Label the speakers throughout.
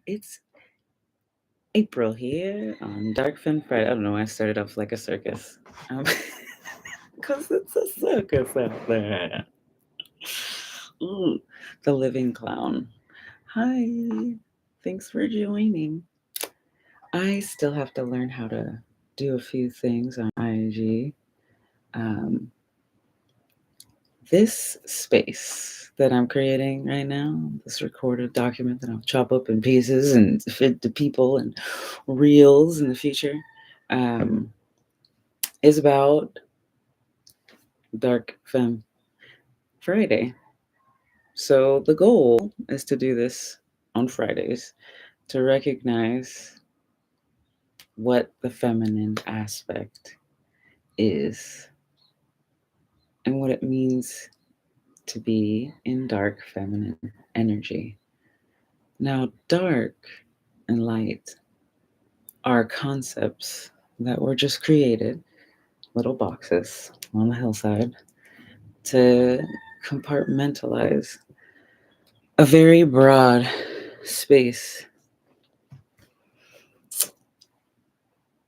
Speaker 1: It's April here on Dark Fin Friday. I don't know why I started off like a circus. Because it's a circus out there. Ooh, the living clown. Hi, thanks for joining. I still have to learn how to do a few things on IG. Um, this space that I'm creating right now, this recorded document that I'll chop up in pieces and fit to people and reels in the future, um, is about Dark Femme Friday. So the goal is to do this on Fridays to recognize what the feminine aspect is and what it means to be in dark feminine energy. Now, dark and light are concepts that were just created, little boxes on the hillside, to compartmentalize a very broad space.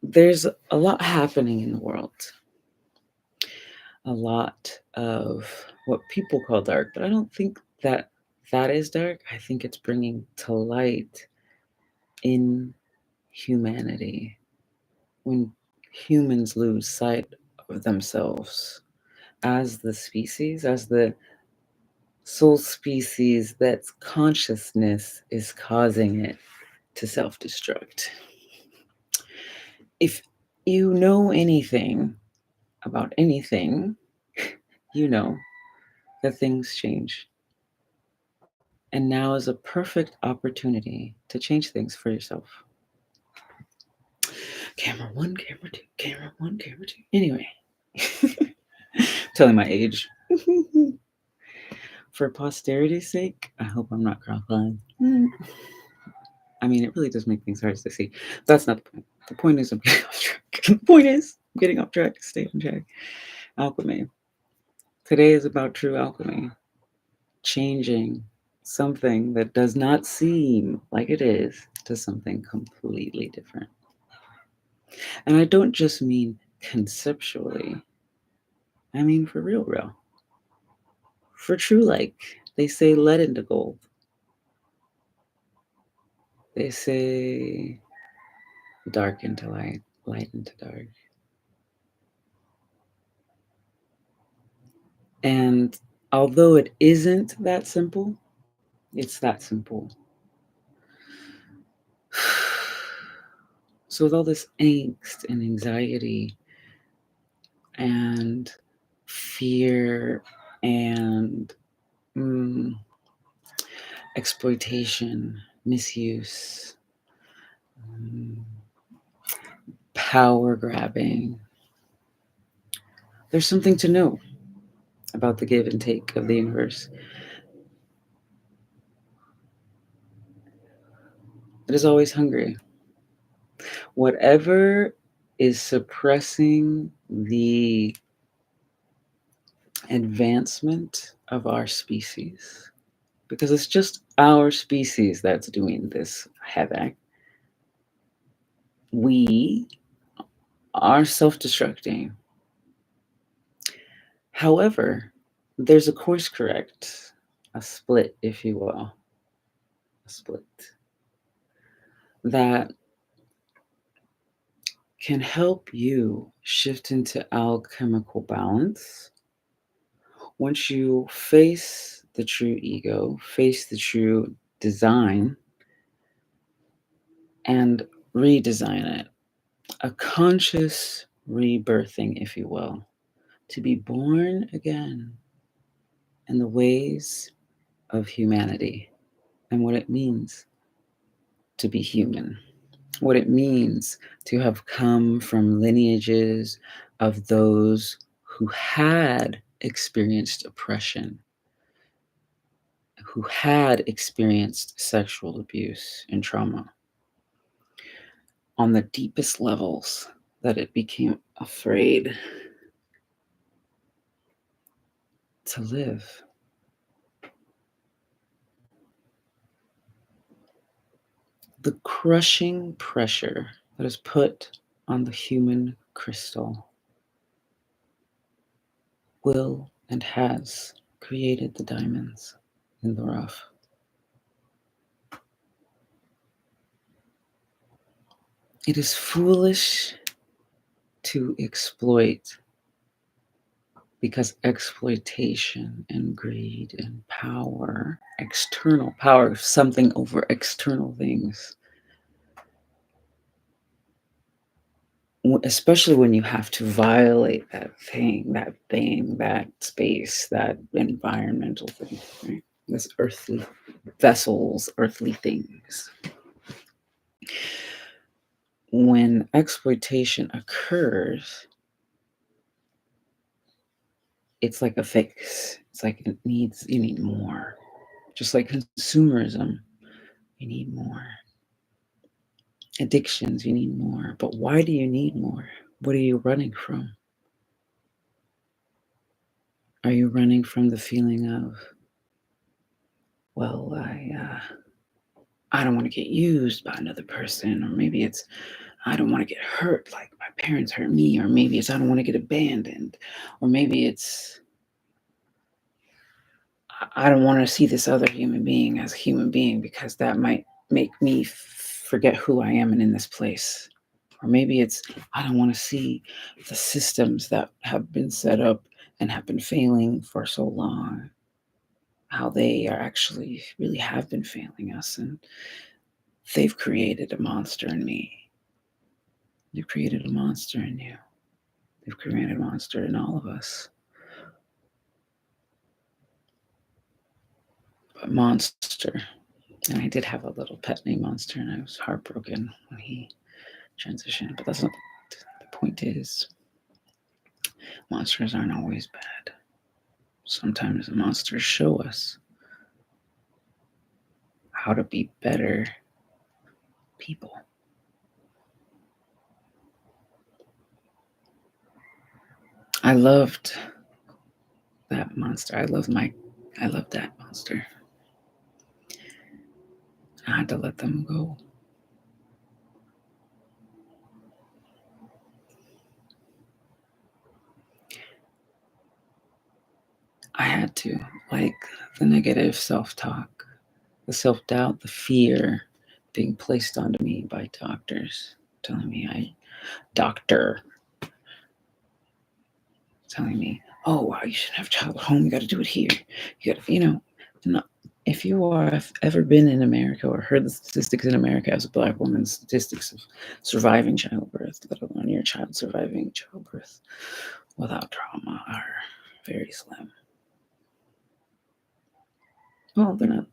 Speaker 1: There's a lot happening in the world, a lot of what people call dark, but I don't think that that is dark. I think it's bringing to light in humanity when humans lose sight of themselves as the species, as the soul species that's consciousness is causing it to self destruct. If you know anything about anything, you know that things change. And now is a perfect opportunity to change things for yourself. Camera one, camera two, camera one, camera two. Anyway, telling my age. For posterity's sake, I hope I'm not cross-eyed. I mean, it really does make things hard to see. That's not the point. The point is I'm getting off track. The point is I'm getting off track. Stay on track. Alchemy. Today is about true alchemy. Changing something that does not seem like it is to something completely different. And I don't just mean conceptually. I mean for real, real. For true like, they say lead into gold. They say dark into light, light into dark. And although it isn't that simple, it's that simple. So, with all this angst and anxiety and fear and exploitation, misuse, power grabbing, there's something to know about the give and take of the universe. It is always hungry. Whatever is suppressing the advancement of our species, because it's just our species that's doing this havoc, we are self destructing. However, there's a course correct, a split, if you will, a split that can help you shift into alchemical balance once you face the true ego, face the true design, and redesign it. A conscious rebirthing, if you will, to be born again in the ways of humanity and what it means to be human, what it means to have come from lineages of those who had experienced oppression, who had experienced sexual abuse and trauma on the deepest levels that it became afraid to live. The crushing pressure that is put on the human crystal will and has created the diamonds in the rough. It is foolish to exploit because exploitation and greed and power, external power, something over external things, especially when you have to violate that space, that environmental thing, right? This earthly vessels, earthly things. When exploitation occurs, it's like a fix. It's like you need more. Just like consumerism, you need more. Addictions, you need more. But why do you need more? What are you running from? Are you running from the feeling of, well, I don't want to get used by another person, or maybe it's I don't want to get hurt like my parents hurt me, or maybe it's I don't want to get abandoned, or maybe it's I don't want to see this other human being as a human being because that might make me forget who I am and in this place. Or maybe it's I don't want to see the systems that have been set up and have been failing for so long, how they are actually really have been failing us, and they've created a monster in me. They've created a monster in you. They've created a monster in all of us. But Monster, and I did have a little pet named Monster, and I was heartbroken when he transitioned. But that's not the point. Is monsters aren't always bad. Sometimes monsters show us how to be better people. I loved that monster. I loved that monster. I had to let them go. I had to, like the negative self-talk, the self-doubt, the fear being placed onto me by doctors, telling me doctor telling me, "Oh, wow, you shouldn't have a child at home. You got to do it here. You got, not, if you have ever been in America or heard the statistics in America as a Black woman, statistics of surviving childbirth, let alone your child surviving childbirth without trauma, are very slim. Well, they're not.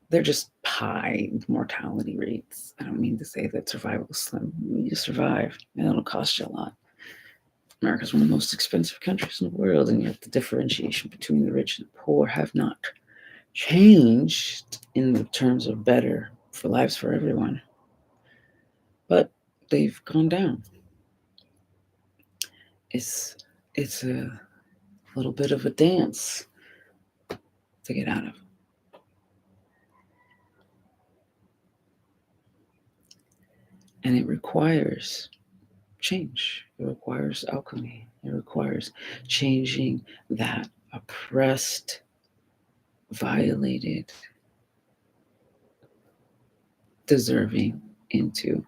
Speaker 1: They're just high mortality rates. I don't mean to say that survival is slim. You survive, and it'll cost you a lot. America is one of the most expensive countries in the world, and yet the differentiation between the rich and the poor have not changed in the terms of better for lives for everyone, but they've gone down. It's it's a little bit of a dance to get out of, and it requires change. It requires alchemy. It requires changing that oppressed, violated, deserving into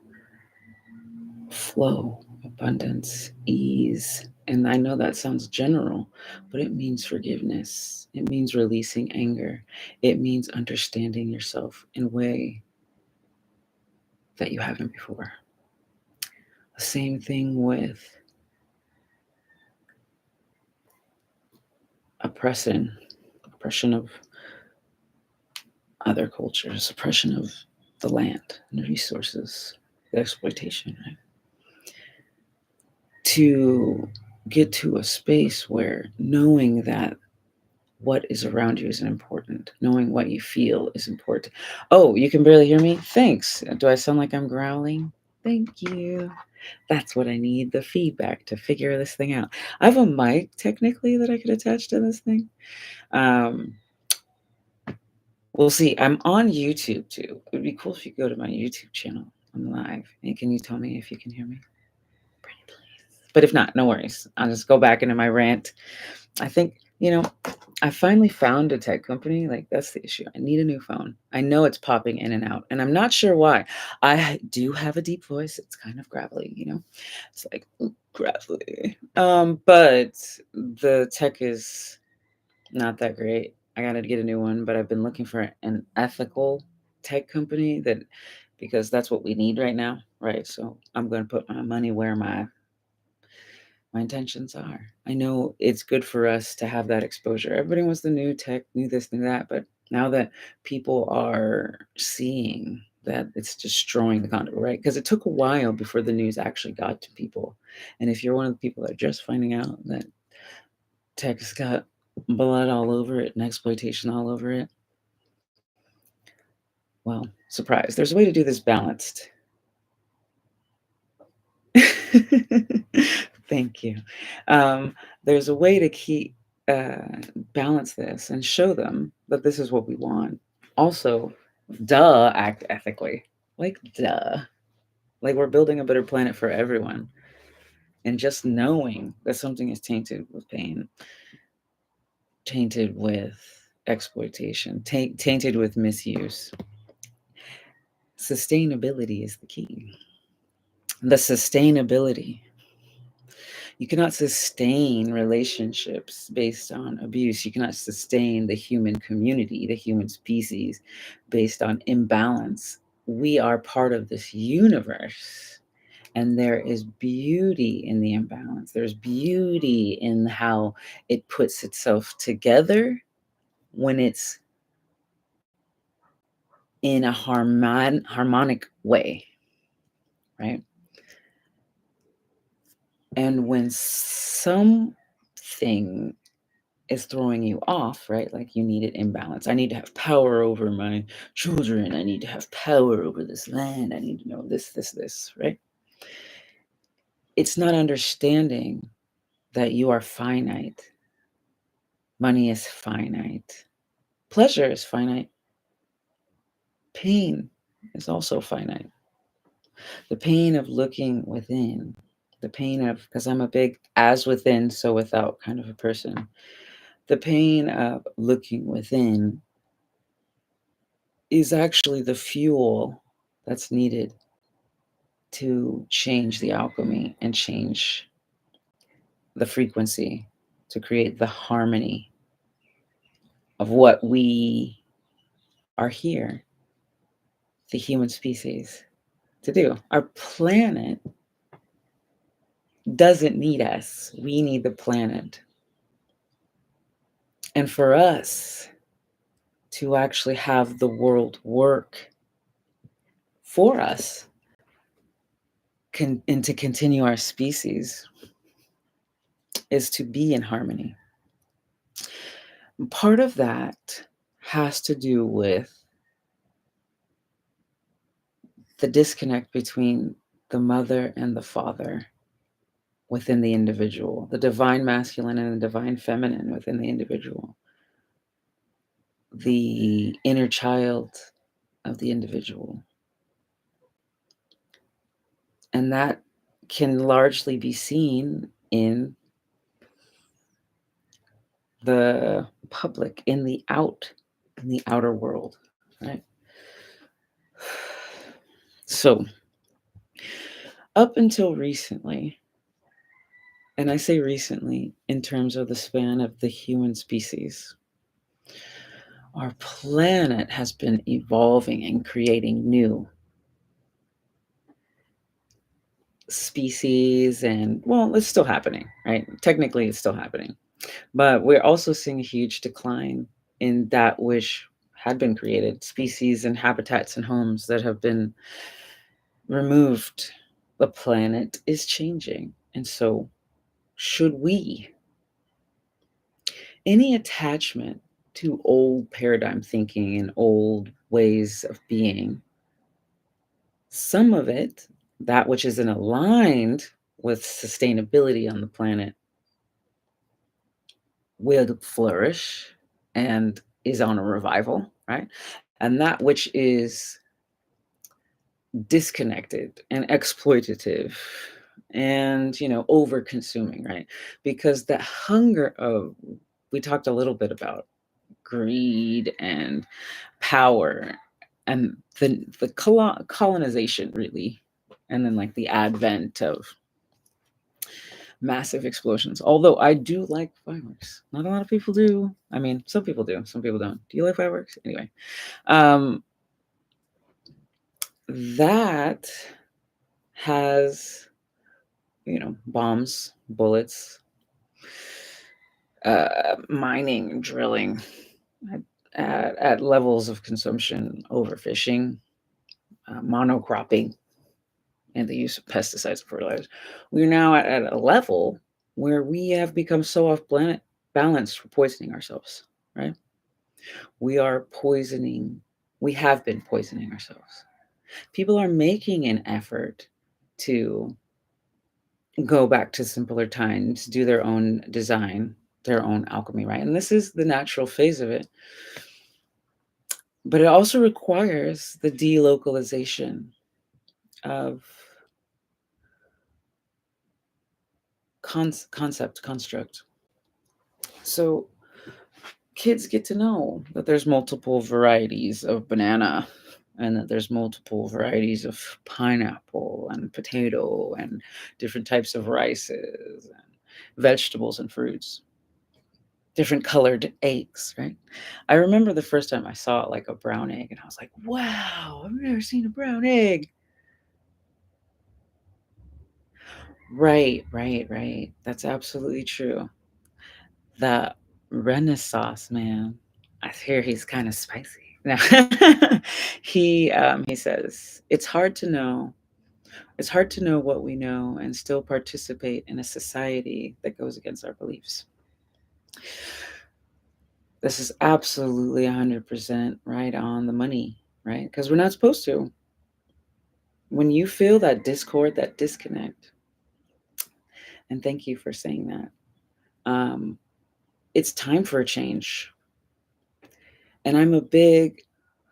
Speaker 1: flow, abundance, ease. And I know that sounds general, but it means forgiveness. It means releasing anger. It means understanding yourself in a way that you haven't before. The same thing with oppression of other cultures, oppression of the land and the resources, the exploitation, right? To get to a space where knowing that what is around you is important, knowing what you feel is important. Oh, you can barely hear me? Thanks. Do I sound like I'm growling? Thank you. That's what I need, the feedback to figure this thing out. I have a mic technically that I could attach to this thing. Um, Well, see, I'm on YouTube too. It would be cool if you go to my YouTube channel. I'm live. And can you tell me if you can hear me? Pretty please. But if not, no worries. I'll just go back into my rant. I think, I finally found a tech company. Like, that's the issue. I need a new phone. I know it's popping in and out, and I'm not sure why. I do have a deep voice. It's kind of gravelly. It's like ooh, gravelly. But the tech is not that great. I gotta get a new one, but I've been looking for an ethical tech company because that's what we need right now, right? So I'm gonna put my money where my intentions are. I know it's good for us to have that exposure. Everybody wants the new tech, new this, new that, but now that people are seeing that it's destroying the content, right? Because it took a while before the news actually got to people. And if you're one of the people that are just finding out that tech's got blood all over it and exploitation all over it, well, surprise. There's a way to do this balanced. Thank you. Um, there's a way to keep balance this and show them that this is what we want. Also, duh, act ethically. Like duh. Like we're building a better planet for everyone. And just knowing that something is tainted with pain, tainted with exploitation, tainted with misuse. Sustainability is the key. The sustainability. You cannot sustain relationships based on abuse. You cannot sustain the human community, the human species based on imbalance. We are part of this universe, and there is beauty in the imbalance. There's beauty in how it puts itself together when it's in a harmonic way, right? And when something is throwing you off, right? Like you need it in balance. I need to have power over my children. I need to have power over this land. I need to know this, right? It's not understanding that you are finite. Money is finite. Pleasure is finite. Pain is also finite. The pain of looking within, the pain of, because I'm a big as within, so without kind of a person. The pain of looking within is actually the fuel that's needed to change the alchemy and change the frequency to create the harmony of what we are here, the human species, to do. Our planet doesn't need us, we need the planet. And for us to actually have the world work for us and to continue our species is to be in harmony. Part of that has to do with the disconnect between the mother and the father within the individual, the divine masculine and the divine feminine within the individual, the inner child of the individual. And that can largely be seen in the public, in the outer world, right? So, up until recently, and I say recently in terms of the span of the human species, our planet has been evolving and creating new species, and well, it's still happening, right? Technically, it's still happening. But we're also seeing a huge decline in that which had been created, species and habitats and homes that have been removed. The planet is changing. And so, should we, any attachment to old paradigm thinking and old ways of being, some of it, that which isn't aligned with sustainability on the planet, will flourish and is on a revival, right? And that which is disconnected and exploitative and, over consuming, right? Because the hunger of, we talked a little bit about greed and power and the colonization, really, and then like the advent of massive explosions. Although I do like fireworks. Not a lot of people do. I mean, some people do, some people don't. Do you like fireworks? Anyway, um, that has, bombs, bullets, mining, drilling at, at levels of consumption, overfishing, monocropping, and the use of pesticides and fertilizers. We're now at a level where we have become so off planet balance for poisoning ourselves, right? We are poisoning, we have been poisoning ourselves. People are making an effort to go back to simpler times, do their own design, their own alchemy, right? And this is the natural phase of it. But it also requires the delocalization of construct. So kids get to know that there's multiple varieties of banana and that there's multiple varieties of pineapple and potato and different types of rices and vegetables and fruits, different colored eggs, right? I remember the first time I saw like a brown egg and I was like, wow, I've never seen a brown egg. Right, right, right. That's absolutely true. The Renaissance man, I hear he's kind of spicy. No. He says it's hard to know what we know and still participate in a society that goes against our beliefs. This is absolutely 100% right on the money, right? Because we're not supposed to. When you feel that discord, that disconnect, and thank you for saying that, um, it's time for a change. And I'm a big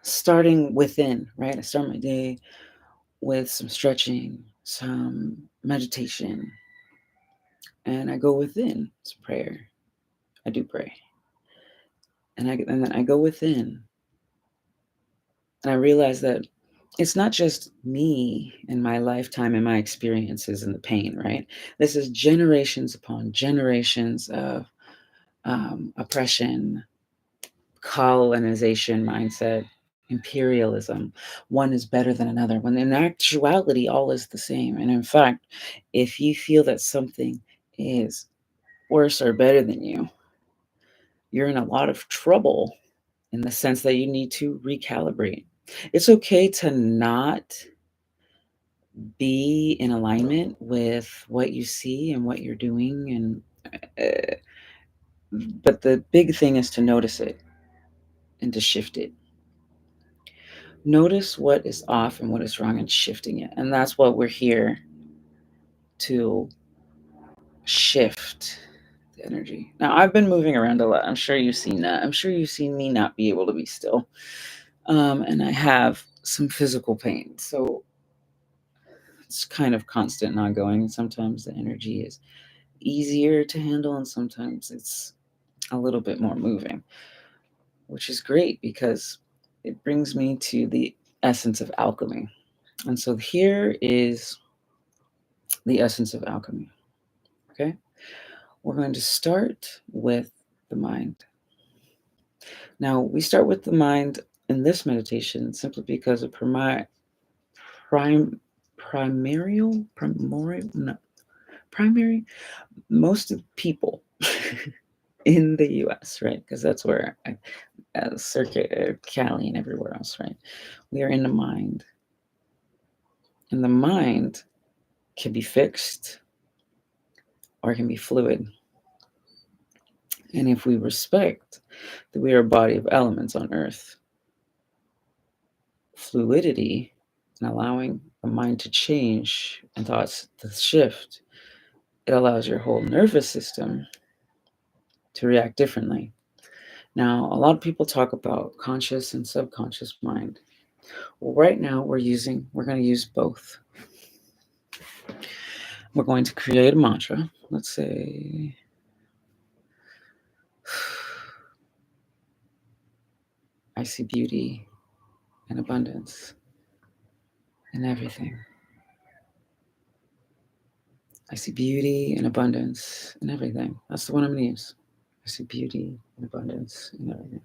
Speaker 1: starting within, right? I start my day with some stretching, some meditation, and I go within. It's prayer. I do pray. And then I go within and I realize that it's not just me and my lifetime and my experiences and the pain, right? This is generations upon generations of oppression, colonization mindset, imperialism. One is better than another, when in actuality, all is the same. And in fact, if you feel that something is worse or better than you, you're in a lot of trouble in the sense that you need to recalibrate. It's okay to not be in alignment with what you see and what you're doing, uh, but the big thing is to notice it and to shift it. Notice what is off and what is wrong and shifting it. And that's what we're here to shift the energy. Now, I've been moving around a lot. I'm sure you've seen that. I'm sure you've seen me not be able to be still. And I have some physical pain. So it's kind of constant and ongoing. Sometimes the energy is easier to handle, and sometimes it's a little bit more moving, which is great because it brings me to the essence of alchemy. And so here is the essence of alchemy. Okay. We're going to start with the mind. Now, we start with the mind in this meditation simply because of primary, most of the people in the US, right? Because that's where circuit, Cali, and everywhere else, right? We are in the mind. And the mind can be fixed or it can be fluid. And if we respect that we are a body of elements on earth, fluidity and allowing the mind to change and thoughts to shift, it allows your whole nervous system to react differently. Now, a lot of people talk about conscious and subconscious mind. Well, right now we're going to use both. We're going to create a mantra. Let's say, I see beauty and abundance in everything. I see beauty and abundance in everything. That's the one I'm going to use. I see beauty and abundance in everything.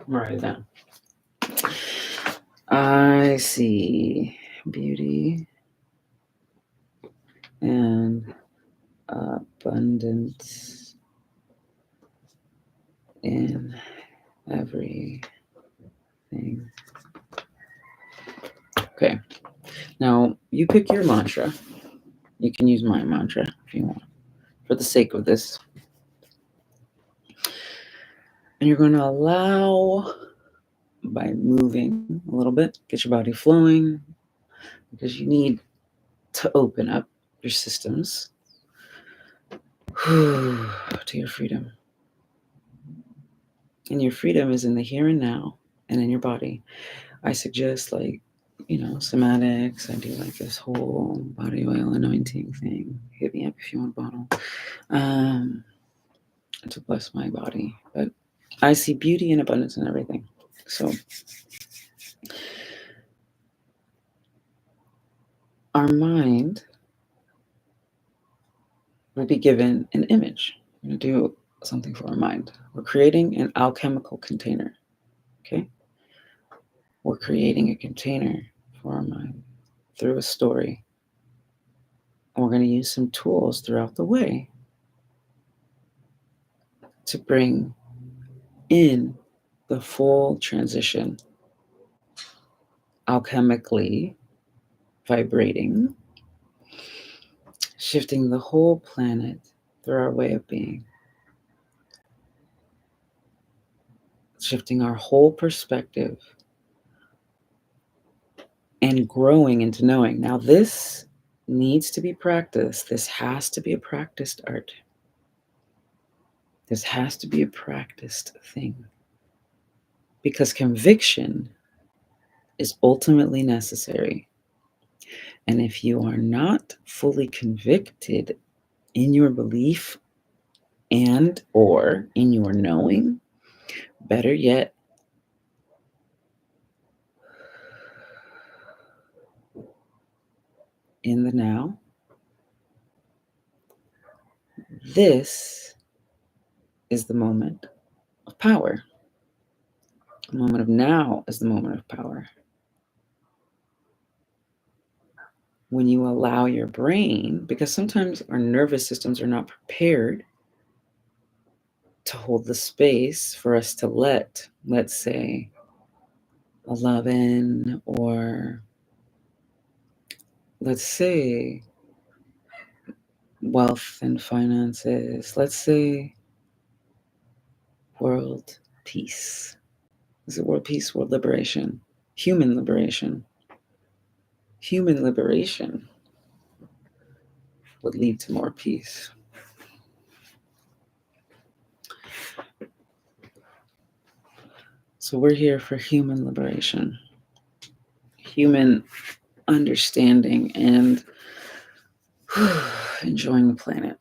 Speaker 1: I'm going to write it down. I see beauty and abundance in everything. Okay. Now, you pick your mantra. You can use my mantra if you want, for the sake of this. And you're going to allow, by moving a little bit, get your body flowing, because you need to open up your systems to your freedom. And your freedom is in the here and now and in your body. I suggest, somatics. I do like this whole body oil anointing thing. Hit me up if you want a bottle. To bless my body. But I see beauty and abundance in everything. So our mind will be given an image. We're going to do something for our mind. We're creating an alchemical container. Okay? We're creating a container for our mind through a story. And we're going to use some tools throughout the way to bring in the full transition, alchemically vibrating, shifting the whole planet through our way of being, shifting our whole perspective, and growing into knowing. Now, this needs to be practiced. This has to be a practiced art. This has to be a practiced thing. Because conviction is ultimately necessary. And if you are not fully convicted in your belief and or in your knowing, better yet, in the now, this is the moment of power. The moment of now is the moment of power. When you allow your brain, because sometimes our nervous systems are not prepared to hold the space for us to let, let's say, a love in, or let's say wealth and finances, let's say world peace. Is it world peace, world liberation, human liberation? Human liberation would lead to more peace. So we're here for human liberation, human understanding, and enjoying the planet.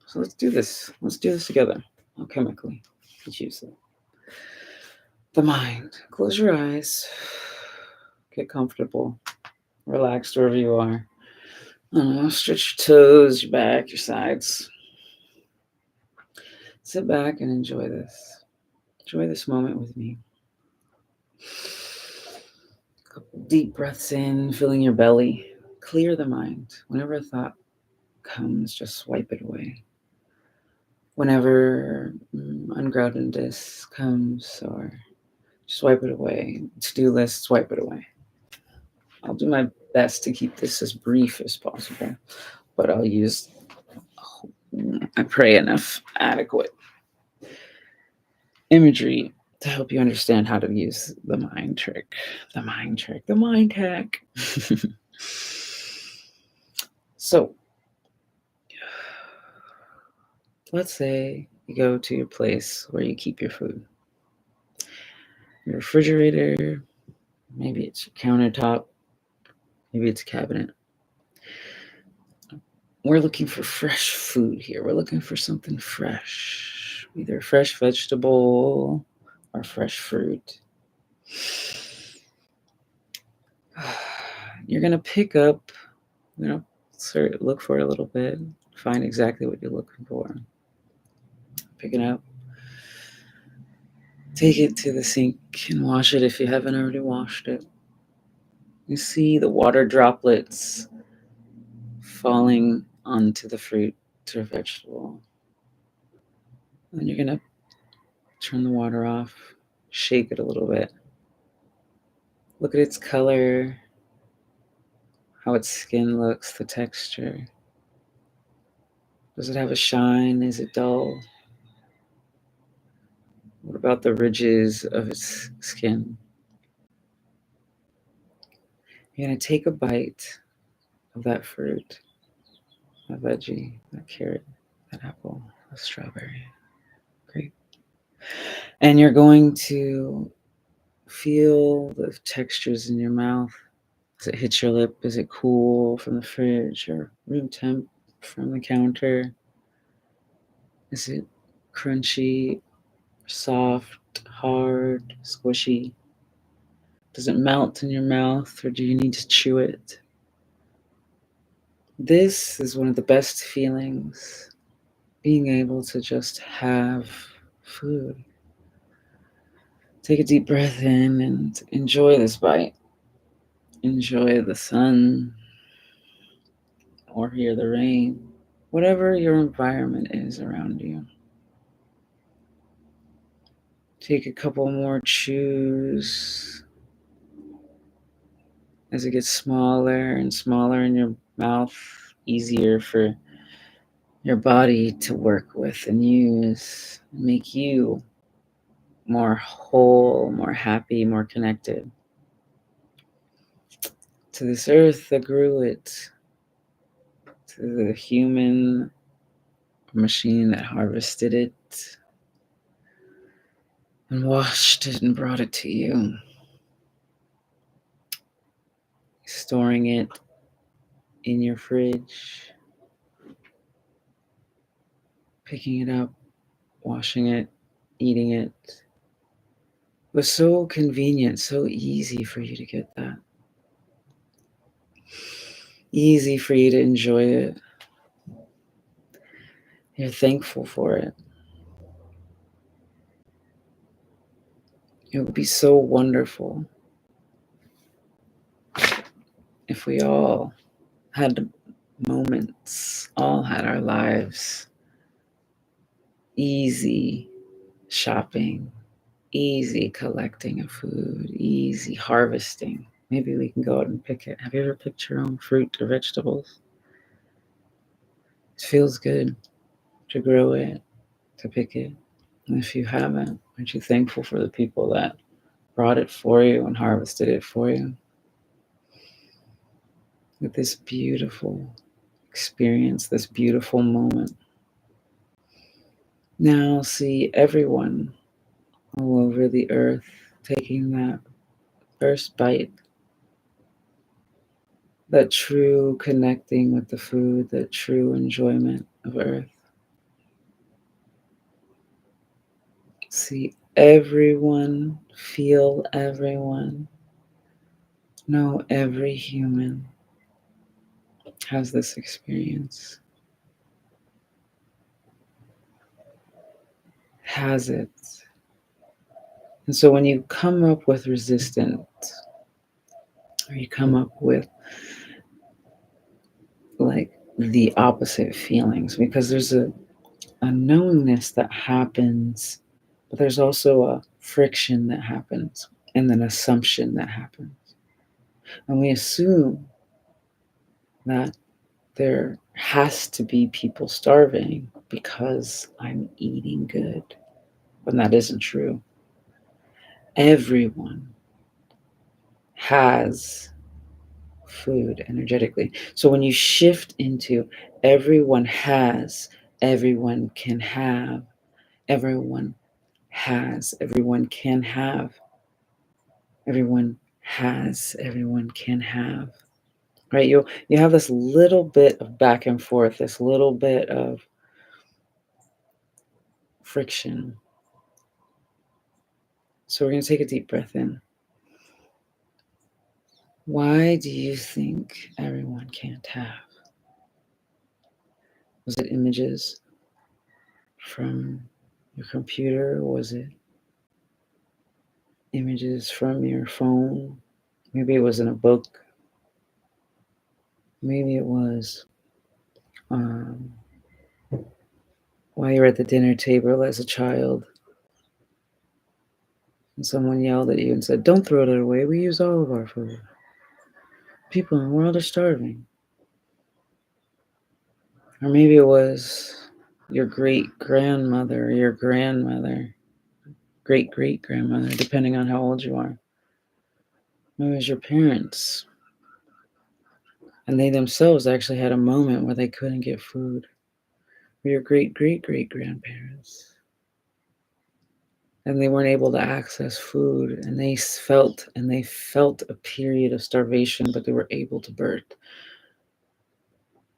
Speaker 1: So let's do this. Let's do this together, alchemically. Let's use it. The mind. Close your eyes. Get comfortable. Relaxed wherever you are. I don't know, stretch your toes, your back, your sides. Sit back and enjoy this. Enjoy this moment with me. A couple deep breaths in, filling your belly. Clear the mind. Whenever a thought comes, just swipe it away. Whenever ungroundedness comes, or swipe it away. To-do list, swipe it away. I'll do my best to keep this as brief as possible, but I'll use, I pray, enough adequate imagery to help you understand how to use the mind trick, the mind hack. So, let's say you go to your place where you keep your food. Your refrigerator, maybe it's your countertop, maybe it's a cabinet. We're looking for fresh food here. We're looking for something fresh, either a fresh vegetable or fresh fruit. You're going to pick up, look for it a little bit, find exactly what you're looking for. Pick it up. Take it to the sink and wash it if you haven't already washed it. You see the water droplets falling onto the fruit or vegetable. And you're going to turn the water off, shake it a little bit. Look at its color, how its skin looks, the texture. Does it have a shine? Is it dull? What about the ridges of its skin? You're going to take a bite of that fruit, that veggie, that carrot, that apple, that strawberry, grape. And you're going to feel the textures in your mouth. Does it hit your lip? Is it cool from the fridge or room temp from the counter? Is it crunchy, soft, hard, squishy? Does it melt in your mouth or do you need to chew it? This is one of the best feelings, being able to just have food. Take a deep breath in and enjoy this bite. Enjoy the sun or hear the rain, whatever your environment is around you. Take a couple more chews as it gets smaller and smaller in your mouth, easier for your body to work with and use, make you more whole, more happy, more connected to this earth that grew it, to the human machine that harvested it and washed it and brought it to you. Storing it in your fridge, picking it up, washing it, eating it. It was so convenient, so easy for you to get that. Easy for you to enjoy it. You're thankful for it. It would be so wonderful if we all had moments, all had our lives easy shopping, easy collecting of food, easy harvesting. Maybe we can go out and pick it. Have you ever picked your own fruit or vegetables? It feels good to grow it, to pick it. And if you haven't, aren't you thankful for the people that brought it for you and harvested it for you? With this beautiful experience, this beautiful moment. Now see everyone all over the earth taking that first bite, that true connecting with the food, that true enjoyment of earth. See everyone, feel everyone, know every human has this experience, has it. And so when you come up with resistance, or you come up with like the opposite feelings, because there's a knowingness that happens, but there's also a friction that happens and an assumption that happens. And we assume that there has to be people starving because I'm eating good, when that isn't true. Everyone has food energetically. So when you shift into everyone has, everyone can have, Everyone has, everyone can have, everyone has, everyone can have. Right? You have this little bit of back and forth, this little bit of friction. So we're going to take a deep breath in. Why do you think everyone can't have? Was it images from your computer? Was it images from your phone? Maybe it was in a book. Maybe it was while you were at the dinner table as a child and someone yelled at you and said, "Don't throw it away. We use all of our food. People in the world are starving." Or maybe it was your great-grandmother or your grandmother, great-great-grandmother, depending on how old you are. Maybe it was your parents. And they themselves actually had a moment where they couldn't get food. Or your great-great-great-grandparents. And they weren't able to access food. And they felt a period of starvation, but they were able to birth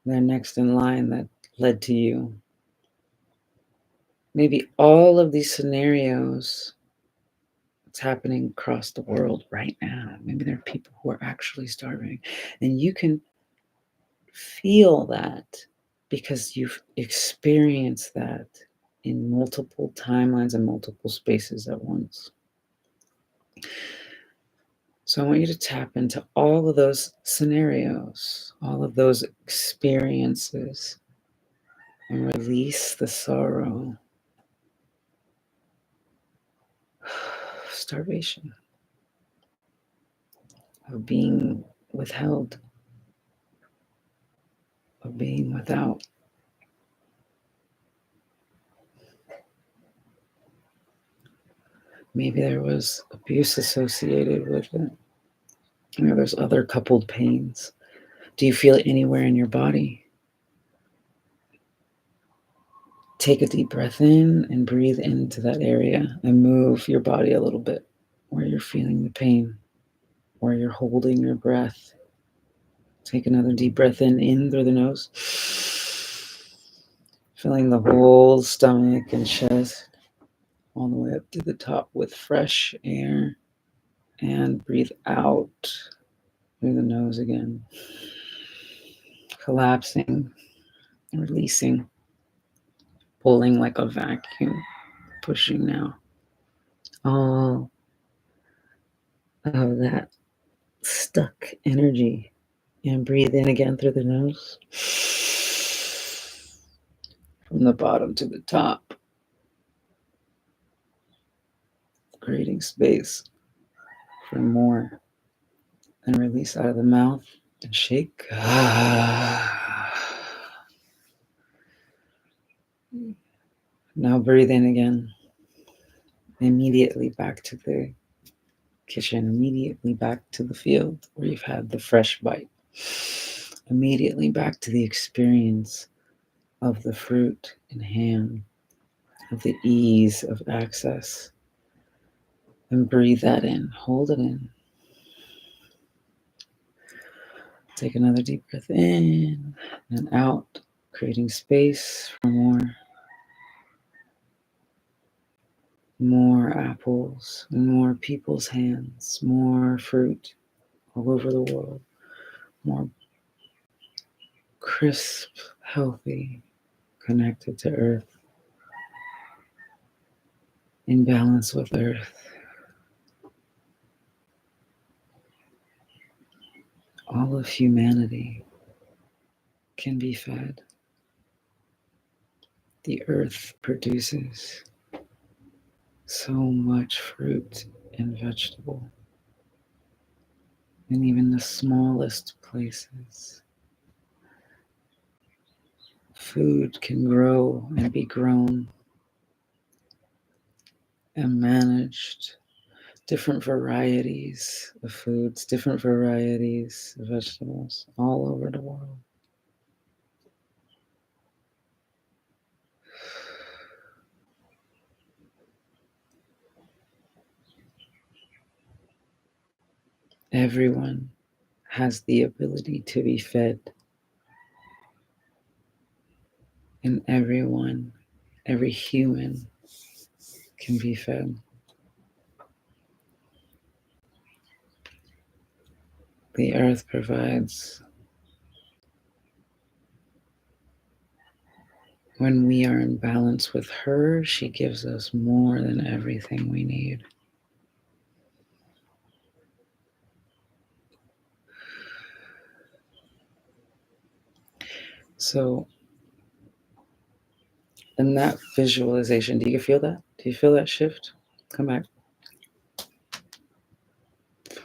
Speaker 1: their next in line that led to you. Maybe all of these scenarios, it's happening across the world right now. Maybe there are people who are actually starving. And you can feel that because you've experienced that in multiple timelines and multiple spaces at once. So I want you to tap into all of those scenarios, all of those experiences, and release the sorrow, starvation, of being withheld, of being without. Maybe there was abuse associated with it. Maybe there's other coupled pains. Do you feel it anywhere in your body? Take a deep breath in and breathe into that area and move your body a little bit where you're feeling the pain, where you're holding your breath. Take another deep breath in through the nose, filling the whole stomach and chest all the way up to the top with fresh air, and breathe out through the nose again, collapsing, releasing, pulling like a vacuum, pushing now all of that stuck energy. And breathe in again through the nose, from the bottom to the top, creating space for more. And release out of the mouth and shake. Now breathe in again. Immediately back to the kitchen, immediately back to the field where you've had the fresh bite. Immediately back to the experience of the fruit in hand, of the ease of access. And breathe that in, hold it in. Take another deep breath in and out, creating space for more apples and more people's hands, more fruit all over the world, more crisp, healthy, connected to earth, in balance with earth. All of humanity can be fed. The earth produces so much fruit and vegetable in even the smallest places. Food can grow and be grown and managed. Different varieties of foods, different varieties of vegetables all over the world. Everyone has the ability to be fed, and every human can be fed. The earth provides. When we are in balance with her, she gives us more than everything we need. So, in that visualization, do you feel that? Do you feel that shift? Come back. Do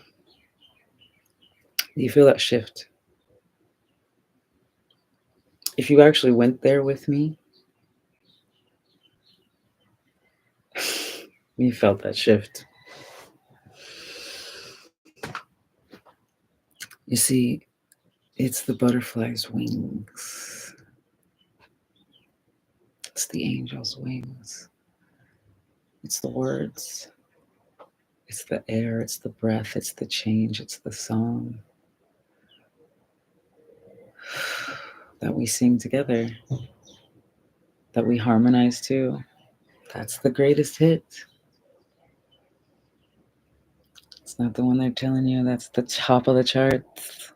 Speaker 1: you feel that shift? If you actually went there with me, you felt that shift. You see, it's the butterfly's wings, it's the angel's wings, it's the words, it's the air, it's the breath, it's the change, it's the song that we sing together, that we harmonize to. That's the greatest hit. It's not the one they're telling you that's the top of the charts.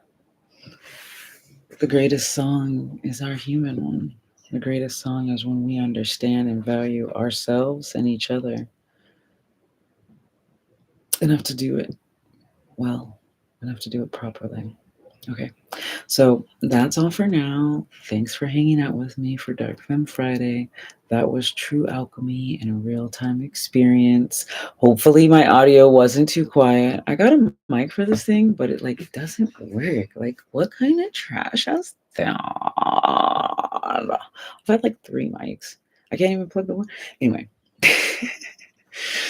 Speaker 1: The greatest song is our human one. The greatest song is when we understand and value ourselves and each other enough to do it well, enough to do it properly. Okay, so that's all for now. Thanks for hanging out with me for Dark Femme Friday. That was True Alchemy and a real-time experience. Hopefully my audio wasn't too quiet. I got a mic for this thing, but it doesn't work. Like, what kind of trash has that? I've had like 3 mics. I can't even plug the one. Anyway,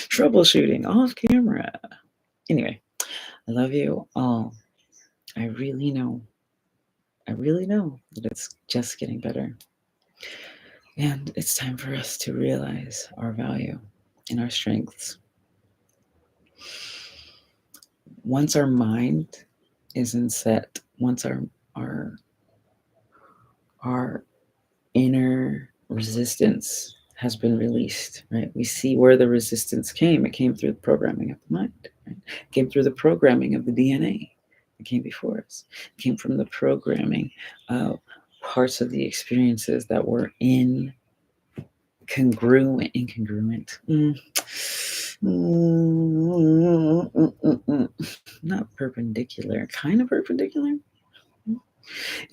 Speaker 1: troubleshooting off camera. Anyway, I love you all. I really know that it's just getting better. And it's time for us to realize our value and our strengths. Once our mind is in set, once our inner resistance has been released, right? We see where the resistance came. It came through the programming of the mind, right? It came through the programming of the DNA that came before us. It came from the programming of parts of the experiences that were incongruent. Not perpendicular, kind of perpendicular.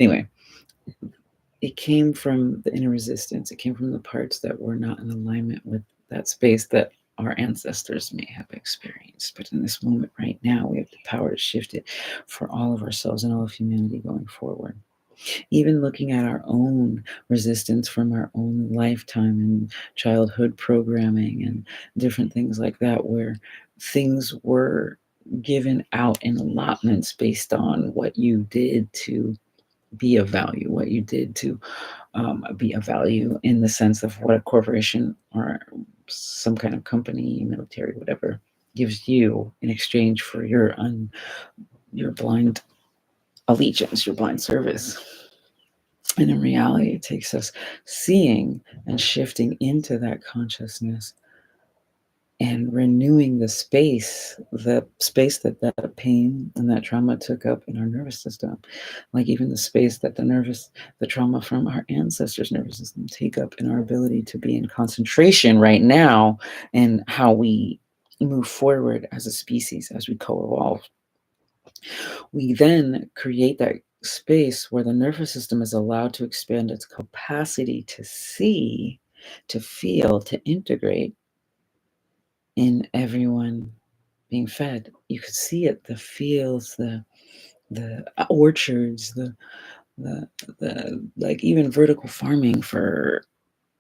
Speaker 1: Anyway, it came from the inner resistance. It came from the parts that were not in alignment with that space that our ancestors may have experienced. But in this moment right now, we have the power to shift it for all of ourselves and all of humanity going forward. Even looking at our own resistance from our own lifetime and childhood programming and different things like that, where things were given out in allotments based on what you did to be of value, what you did to be of value in the sense of what a corporation or some kind of company, military, whatever, gives you in exchange for your blind allegiance, your blind service. And in reality, it takes us seeing and shifting into that consciousness and renewing the space that pain and that trauma took up in our nervous system. Like even the space that the trauma from our ancestors' nervous system take up in our ability to be in concentration right now and how we move forward as a species, as we co-evolve. We then create that space where the nervous system is allowed to expand its capacity to see, to feel, to integrate in everyone being fed. You could see it, the fields, the orchards, the like even vertical farming for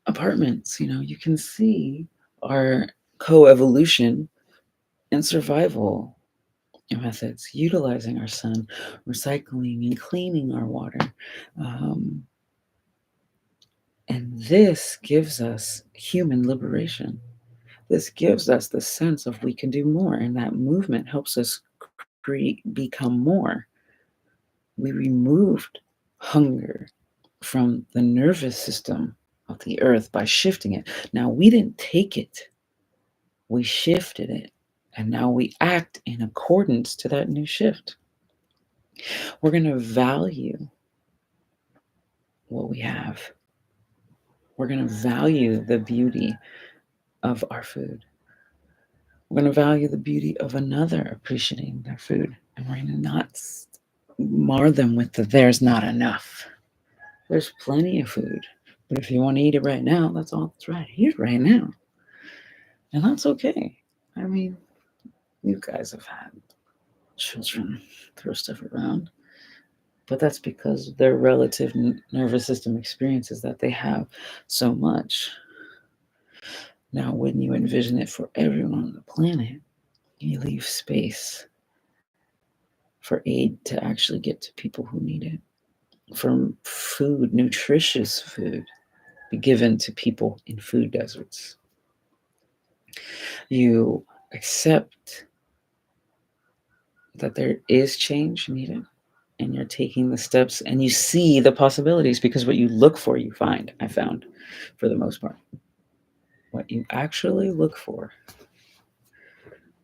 Speaker 1: apartments. You can see our co-evolution and survival methods, utilizing our sun, recycling and cleaning our water. And this gives us human liberation. This gives us the sense of we can do more, and that movement helps us become more. We removed hunger from the nervous system of the earth by shifting it. Now, we didn't take it, we shifted it. And now we act in accordance to that new shift. We're going to value what we have. We're going to value the beauty of our food. We're going to value the beauty of another appreciating their food. And we're going to not mar them with the there's not enough. There's plenty of food. But if you want to eat it right now, that's all that's right here, right now. And that's okay. I mean, you guys have had children throw stuff around. But that's because their relative nervous system experiences that they have so much. Now, when you envision it for everyone on the planet, you leave space for aid to actually get to people who need it. For food, nutritious food, be given to people in food deserts. You accept that there is change needed, and you're taking the steps, and you see the possibilities, because what you look for, you find. I found, for the most part. What you actually look for,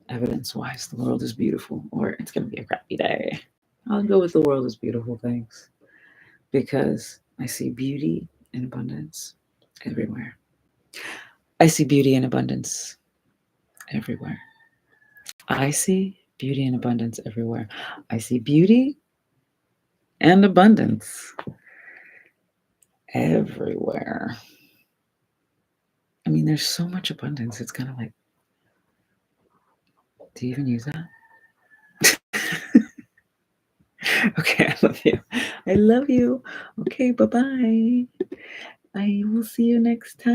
Speaker 1: evidence-wise, the world is beautiful, or it's going to be a crappy day. I'll go with the world is beautiful, thanks. Because I see beauty and abundance everywhere. I see beauty and abundance everywhere. I see beauty and abundance everywhere. I see beauty and abundance everywhere. I mean, there's so much abundance. It's kind of like, do you even use that? Okay, I love you. I love you. Okay, bye-bye. I will see you next time.